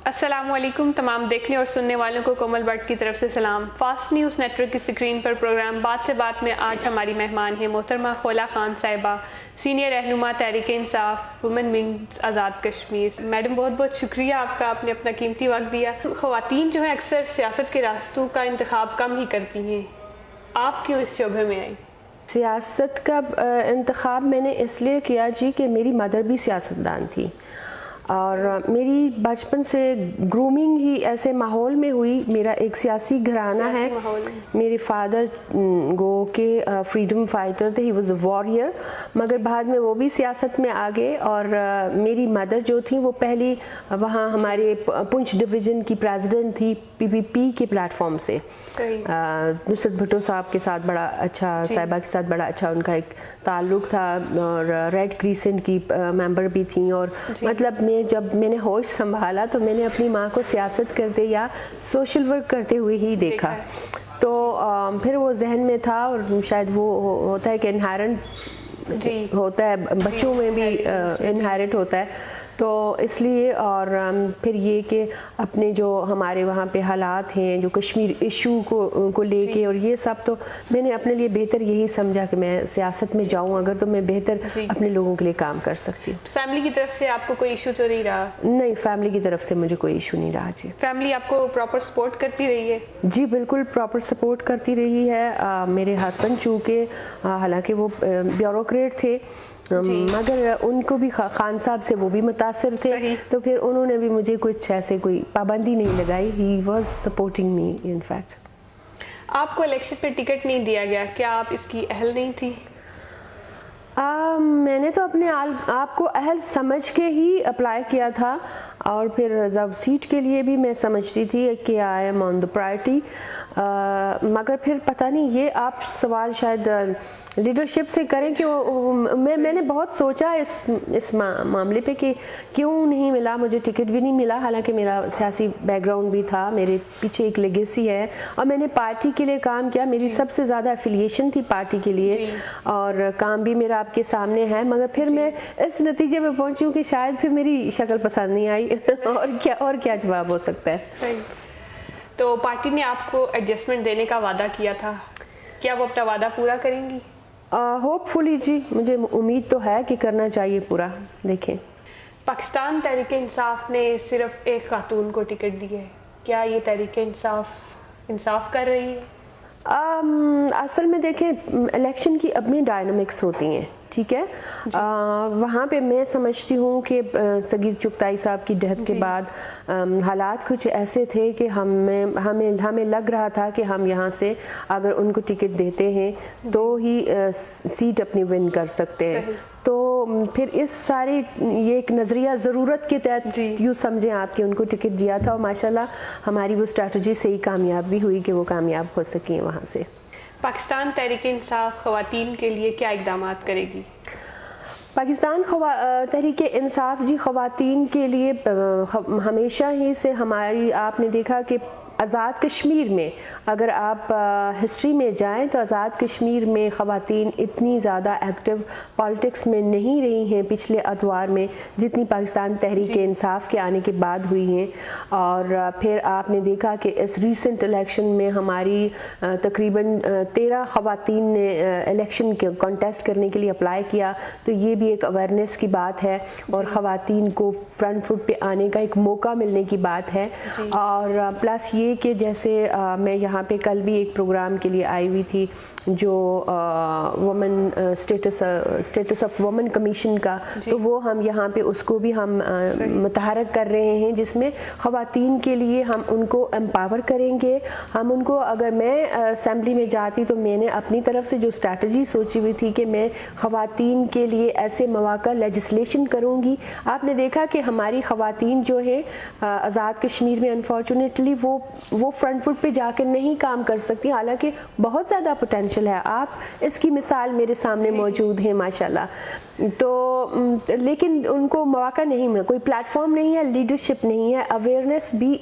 السلام علیکم تمام دیکھنے اور سننے والوں کو کومل بٹ کی طرف سے سلام۔ فاسٹ نیوز نیٹ ورک کی اسکرین پر پروگرام بات سے بات میں آج ہماری مہمان ہیں محترمہ خولا خان صاحبہ، سینئر رہنما Tehreek Insaf women wing Azad Kashmir. Madam بہت بہت شکریہ آپ کا، آپ نے اپنا قیمتی وقت دیا۔ خواتین جو ہیں اکثر سیاست کے راستوں کا انتخاب کم ہی کرتی ہیں، آپ کیوں اس شعبے میں آئیں؟ سیاست کا انتخاب میں نے اس لیے کیا جی کہ میری مدر بھی سیاستدان تھی اور میری بچپن سے گرومنگ ہی ایسے ماحول میں ہوئی۔ میرا ایک سیاسی گھرانہ ہے، میرے فادر گو کے فریڈم فائٹر تھے، ہی واز اے واریر، مگر بعد میں وہ بھی سیاست میں آ گئے۔ اور میری مدر جو تھی وہ پہلی وہاں ہمارے پنچ ڈویژن کی پریزیڈنٹ تھی PPP کے پلیٹ فارم سے۔ نصرت بھٹو صاحب کے ساتھ بڑا اچھا، صاحبہ کے ساتھ بڑا اچھا ان کا ایک تعلق تھا، اور ریڈ کریسنٹ کی ممبر بھی تھیں۔ اور مطلب جب میں نے ہوش سنبھالا تو میں نے اپنی ماں کو سیاست کرتے یا سوشل ورک کرتے ہوئے ہی دیکھا، تو پھر وہ ذہن میں تھا، اور شاید وہ ہوتا ہے کہ انہیرنٹ ہوتا ہے بچوں میں بھی، انہیرٹ ہوتا ہے، تو اس لیے۔ اور پھر یہ کہ اپنے جو ہمارے وہاں پہ حالات ہیں، جو کشمیر ایشو کو لے کے، اور یہ سب، تو میں نے اپنے لیے بہتر یہی سمجھا کہ میں سیاست میں جاؤں اگر تو میں بہتر اپنے لوگوں کے لیے کام کر سکتی ہوں۔ فیملی کی طرف سے آپ کو کوئی ایشو تو نہیں رہا؟ نہیں، فیملی کی طرف سے مجھے کوئی ایشو نہیں رہا جی۔ فیملی آپ کو پراپر سپورٹ کرتی رہی ہے؟ جی بالکل پراپر سپورٹ کرتی رہی ہے۔ میرے ہسبینڈ چونکہ حالانکہ وہ بیوروکریٹ تھے، مگر ان کو بھی خان صاحب سے وہ بھی متاثر تھے، تو پھر انہوں نے بھی مجھے کچھ ایسے کوئی پابندی نہیں لگائی۔ He was supporting me in fact. آپ کو الیکشن پہ ٹکٹ نہیں دیا گیا، کیا آپ اس کی اہل نہیں تھی؟ میں نے تو اپنے آپ کو اہل سمجھ کے ہی اپلائی کیا تھا، اور پھر جب سیٹ کے لیے بھی میں سمجھتی تھی کہ I am on the priority, مگر پھر پتہ نہیں، یہ آپ سوال شاید لیڈرشپ سے کریں کہ میں نے بہت سوچا اس معاملے پہ کہ کیوں نہیں ملا، مجھے ٹکٹ بھی نہیں ملا، حالانکہ میرا سیاسی بیک گراؤنڈ بھی تھا، میرے پیچھے ایک لیگیسی ہے، اور میں نے پارٹی کے لیے کام کیا، میری سب سے زیادہ ایفیلیشن تھی پارٹی کے لیے، اور کام بھی میرا آپ کے سامنے ہے، مگر پھر میں اس نتیجے پہ پہنچی ہوں کہ شاید پھر میری شکل پسند نہیں آئی، اور کیا جواب ہو سکتا ہے۔ تو پارٹی نے آپ کو ایڈجسٹمنٹ دینے کا وعدہ کیا تھا، کیا وہ اپنا وعدہ پورا کریں گی؟ ہوپ فلی جی، مجھے امید تو ہے کہ کرنا چاہیے پورا۔ دیکھیں، پاکستان تحریک انصاف نے صرف ایک خاتون کو ٹکٹ دی ہے، کیا یہ تحریک انصاف کر رہی ہے؟ اصل میں دیکھیں، الیکشن کی اپنی ڈائنامکس ہوتی ہیں، ٹھیک ہے، وہاں پہ میں سمجھتی ہوں کہ سگیر چغتائی صاحب کی ڈیتھ کے بعد حالات کچھ ایسے تھے کہ ہمیں لگ رہا تھا کہ ہم یہاں سے اگر ان کو ٹکٹ دیتے ہیں تو ہی سیٹ اپنی ون کر سکتے ہیں، تو پھر اس ساری یہ ایک نظریہ ضرورت کے تحت یوں سمجھیں آپ کہ ان کو ٹکٹ دیا تھا، اور ماشاءاللہ ہماری وہ اسٹریٹجی سے ہی کامیاب بھی ہوئی کہ وہ کامیاب ہو سکیں وہاں سے۔ پاکستان تحریک انصاف خواتین کے لیے کیا اقدامات کرے گی؟ پاکستان تحریک انصاف جی خواتین کے لیے ہمیشہ ہی سے ہماری، آپ نے دیکھا کہ آزاد کشمیر میں اگر آپ ہسٹری میں جائیں تو آزاد کشمیر میں خواتین اتنی زیادہ ایکٹیو پالیٹکس میں نہیں رہی ہیں پچھلے ادوار میں جتنی پاکستان تحریک انصاف کے آنے کے بعد ہوئی ہیں۔ اور پھر آپ نے دیکھا کہ اس ریسنٹ الیکشن میں ہماری تقریباً 13 خواتین نے الیکشن کے کانٹیسٹ کرنے کے لیے اپلائی کیا، تو یہ بھی ایک اویئرنیس کی بات ہے، اور خواتین کو فرنٹ فٹ پہ آنے کا ایک موقع ملنے کی بات ہے۔ اور پلس یہ کہ جیسے میں یہاں پہ کل بھی ایک پروگرام کے لیے آئی ہوئی تھی جو women status of women commission کا، تو وہ ہم یہاں پہ اس کو بھی ہم متحرک کر رہے ہیں، جس میں خواتین کے لیے ہم ان کو امپاور کریں گے۔ ہم ان کو، اگر میں اسمبلی میں جاتی تو میں نے اپنی طرف سے جو اسٹریٹجی سوچی ہوئی تھی کہ میں خواتین کے لیے ایسے مواقع لیجسلیشن کروں گی۔ آپ نے دیکھا کہ ہماری خواتین جو ہے آزاد کشمیر میں انفارچونیٹلی وہ فرنٹ فٹ پہ جا کے نہیں کام کر سکتی، حالانکہ بہت زیادہ پوٹینشیل ہے، آپ اس کی مثال میرے سامنے موجود ہیں ماشاءاللہ، تو لیکن ان کو مواقع نہیں ملا، کوئی پلیٹ فارم نہیں ہے، لیڈرشپ نہیں ہے، اویئرنیس بھی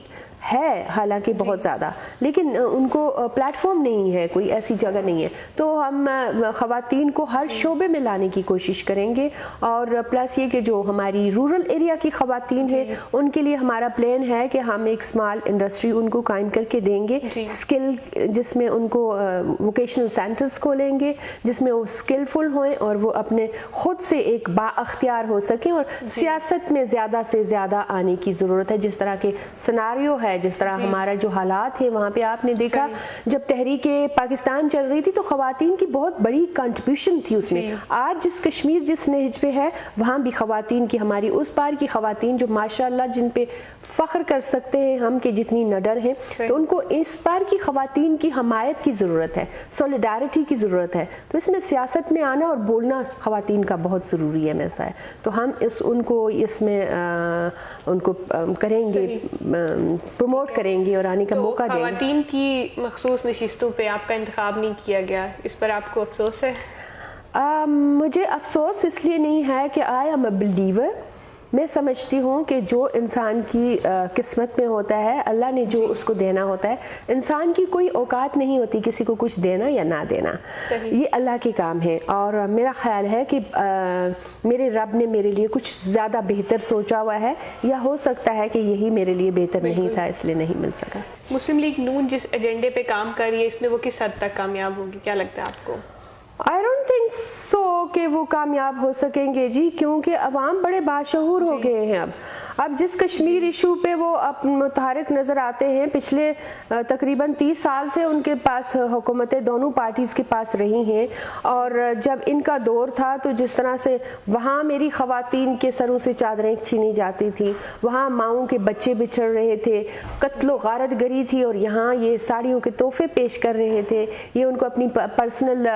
ہے حالانکہ بہت زیادہ، لیکن ان کو پلیٹ فارم نہیں ہے، کوئی ایسی جگہ نہیں ہے. تو ہم خواتین کو ہر شعبے میں لانے کی کوشش کریں گے، اور پلس یہ کہ جو ہماری رورل ایریا کی خواتین ہیں ان کے لیے ہمارا پلان ہے کہ ہم ایک اسمال انڈسٹری ان کو قائم کر کے دیں گے، اسکل جس میں ان کو ووکیشنل سینٹرز کھولیں گے جس میں وہ اسکلفل ہوئیں اور وہ اپنے خود سے ایک با اختیار ہو سکیں. اور سیاست میں زیادہ سے زیادہ آنے کی ضرورت ہے. جس طرح کے سناریو ہے، جس طرح ہمارا جو حالات ہے وہاں پہ آپ نے دیکھا جب تحریک پاکستان چل رہی تھی تو خواتین کی بہت بڑی کنٹریبیوشن تھی اس میں. آج جس کشمیر جس نہج پہ ہے وہاں بھی خواتین کی، ہماری اس پار کی خواتین جو ماشاءاللہ جن پہ فخر کر سکتے ہیں ہم کہ جتنی نڈر ہیں، تو ان کو اس پار کی خواتین کی حمایت کی ضرورت ہے، سولیڈارٹی کی ضرورت ہے. تو اس میں سیاست میں آنا اور بولنا خواتین کا بہت ضروری ہے ایسا ہے. تو ہم ان کو اس میں ان کو کریں گے، پروموٹ کریں گے اور آنے کا موقع دیں گے. خواتین کی مخصوص نشستوں پہ آپ کا انتخاب نہیں کیا گیا، اس پر آپ کو افسوس ہے؟ مجھے افسوس اس لیے نہیں ہے کہ آئی ایم اے بلیور. میں سمجھتی ہوں کہ جو انسان کی قسمت میں ہوتا ہے، اللہ نے جو اس کو دینا ہوتا ہے، انسان کی کوئی اوقات نہیں ہوتی کسی کو کچھ دینا یا نہ دینا، یہ اللہ کے کام ہے. اور میرا خیال ہے کہ میرے رب نے میرے لیے کچھ زیادہ بہتر سوچا ہوا ہے، یا ہو سکتا ہے کہ یہی میرے لیے بہتر نہیں تھا اس لیے نہیں مل سکا. مسلم لیگ نون جس ایجنڈے پہ کام کر رہی ہے اس میں وہ کس حد تک کامیاب ہوگی، کیا لگتا ہے آپ کو؟ I don't think so کہ وہ کامیاب ہو سکیں گے جی، کیونکہ عوام بڑے باشعور ہو گئے ہیں. اب جس کشمیر ایشو پہ وہ متحرک نظر آتے ہیں، پچھلے تقریباً 30 سال سے ان کے پاس حکومتیں دونوں پارٹیز کے پاس رہی ہیں، اور جب ان کا دور تھا تو جس طرح سے وہاں میری خواتین کے سروں سے چادریں چھینی جاتی تھی، وہاں ماؤں کے بچے بچھڑ رہے تھے، قتل و غارت گری تھی، اور یہاں یہ ساڑیوں کے تحفے پیش کر رہے تھے، یہ ان کو اپنی پرسنل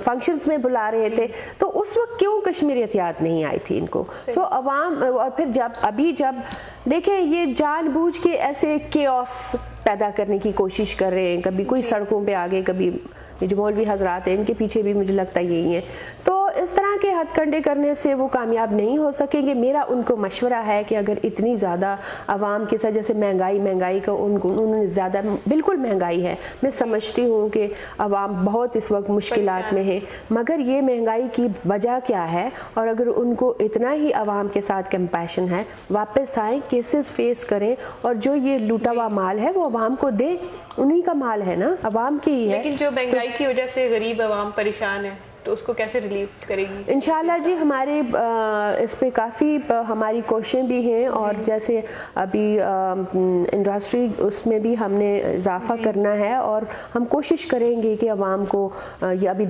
فنکشنز میں بلا رہے تھے. تو اس وقت کیوں کشمیریت یاد نہیں آئی تھی ان کو؟ تو عوام، اور پھر جب دیکھیں یہ جان بوجھ کے ایسے کیوس پیدا کرنے کی کوشش کر رہے ہیں، کبھی کوئی سڑکوں پہ آگے، کبھی جو مولوی حضرات ہیں ان کے پیچھے بھی مجھے لگتا یہی ہے. تو اس طرح کے ہتھ کنڈے کرنے سے وہ کامیاب نہیں ہو سکیں گے. میرا ان کو مشورہ ہے کہ اگر اتنی زیادہ عوام کے ساتھ، جیسے مہنگائی کا انہوں نے زیادہ، بالکل مہنگائی ہے، میں سمجھتی ہوں کہ عوام بہت اس وقت مشکلات میں ہے، مگر یہ مہنگائی کی وجہ کیا ہے؟ اور اگر ان کو اتنا ہی عوام کے ساتھ کمپیشن ہے، واپس آئیں، کیسز فیس کریں، اور جو یہ لوٹا ہوا مال ہے وہ عوام کو دیں. انہی کا مال ہے نا، عوام کی ہی ہے. لیکن جو مہنگائی کی وجہ سے غریب عوام پریشان ہے تو اس کو کیسے ریلیف کرے گی؟ انشاءاللہ جی ہمارے اس پہ کافی ہماری کوششیں بھی ہیں، اور جیسے ابھی انڈسٹری اس میں بھی ہم نے اضافہ کرنا ہے، اور ہم کوشش کریں گے کہ عوام کو یہ ابھی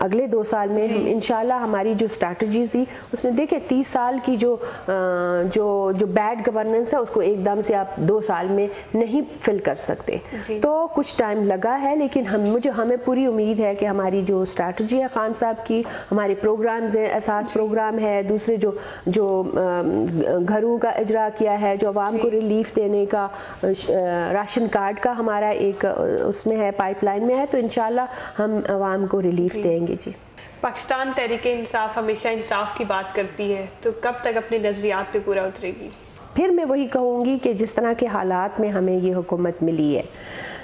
اگلے 2 سال میں ہم انشاءاللہ ہماری جو اسٹریٹجیز تھی اس میں دیکھیں 30 سال کی جو بیڈ گورننس ہے اس کو ایک دم سے آپ 2 سال میں نہیں فل کر سکتے. تو کچھ ٹائم لگا ہے، لیکن ہمیں پوری امید ہے کہ ہماری جو اسٹریٹجی ہے خان صاحب کی، ہمارے پروگرامز ہیں، اساس پروگرام ہے، دوسرے جو گھروں کا اجرا کیا ہے، جو عوام کو ریلیف دینے کا، راشن کارڈ کا ہمارا ایک اس میں ہے، پائپ لائن میں ہے، تو انشاءاللہ ہم عوام کو ریلیف دیں گے. جی پاکستان تحریک انصاف ہمیشہ انصاف کی بات کرتی ہے، تو کب تک اپنے نظریات پہ پورا اترے گی؟ پھر میں وہی کہوں گی کہ جس طرح کے حالات میں ہمیں یہ حکومت ملی ہے،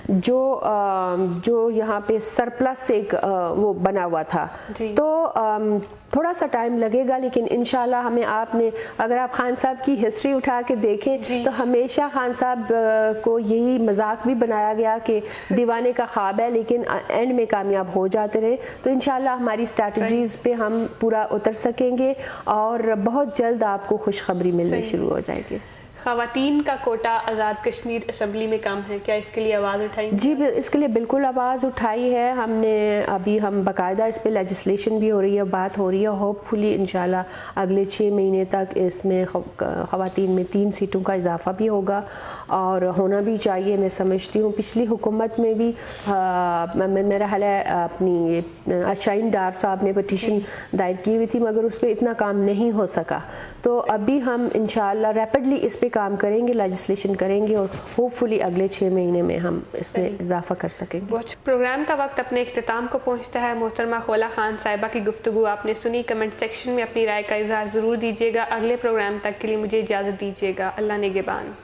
جو یہاں پہ سرپلس ایک وہ بنا ہوا تھا، تو تھوڑا سا ٹائم لگے گا، لیکن انشاءاللہ ہمیں اگر آپ خان صاحب کی ہسٹری اٹھا کے دیکھیں تو ہمیشہ خان صاحب کو یہی مذاق بھی بنایا گیا کہ دیوانے کا خواب ہے، لیکن اینڈ میں کامیاب ہو جاتے رہے. تو انشاءاللہ ہماری اسٹریٹجیز پہ ہم پورا اتر سکیں گے، اور بہت جلد آپ کو خوشخبری ملنے شروع ہو جائے گی. خواتین کا کوٹا آزاد کشمیر اسمبلی میں کم ہے، کیا اس کے لیے آواز اٹھائی؟ جی اس کے لیے بالکل آواز اٹھائی ہے ہم نے. ہم باقاعدہ اس پہ لیجسلیشن بھی ہو رہی ہے، بات ہو رہی ہے. ہوپ فلی انشاءاللہ اگلے 6 مہینے تک اس میں خواتین میں 3 سیٹوں کا اضافہ بھی ہوگا، اور ہونا بھی چاہیے. میں سمجھتی ہوں پچھلی حکومت میں بھی میرا حال ہے اپنی شاہین ڈار صاحب نے پٹیشن دائر کی ہوئی تھی، مگر اس پہ اتنا کام نہیں ہو سکا. تو ابھی ہم انشاءاللہ ریپڈلی اس پہ کام کریں گے، لیجسلیشن کریں گے، اور ہوپ فلی اگلے 6 مہینے میں ہم اس میں اضافہ کر سکیں گے. پروگرام کا وقت اپنے اختتام کو پہنچتا ہے. محترمہ خولا خان صاحبہ کی گفتگو آپ نے سنی. کمنٹ سیکشن میں اپنی رائے کا اظہار ضرور دیجیے گا. اگلے پروگرام تک کے لیے مجھے اجازت دیجیے گا. اللہ نگہبان.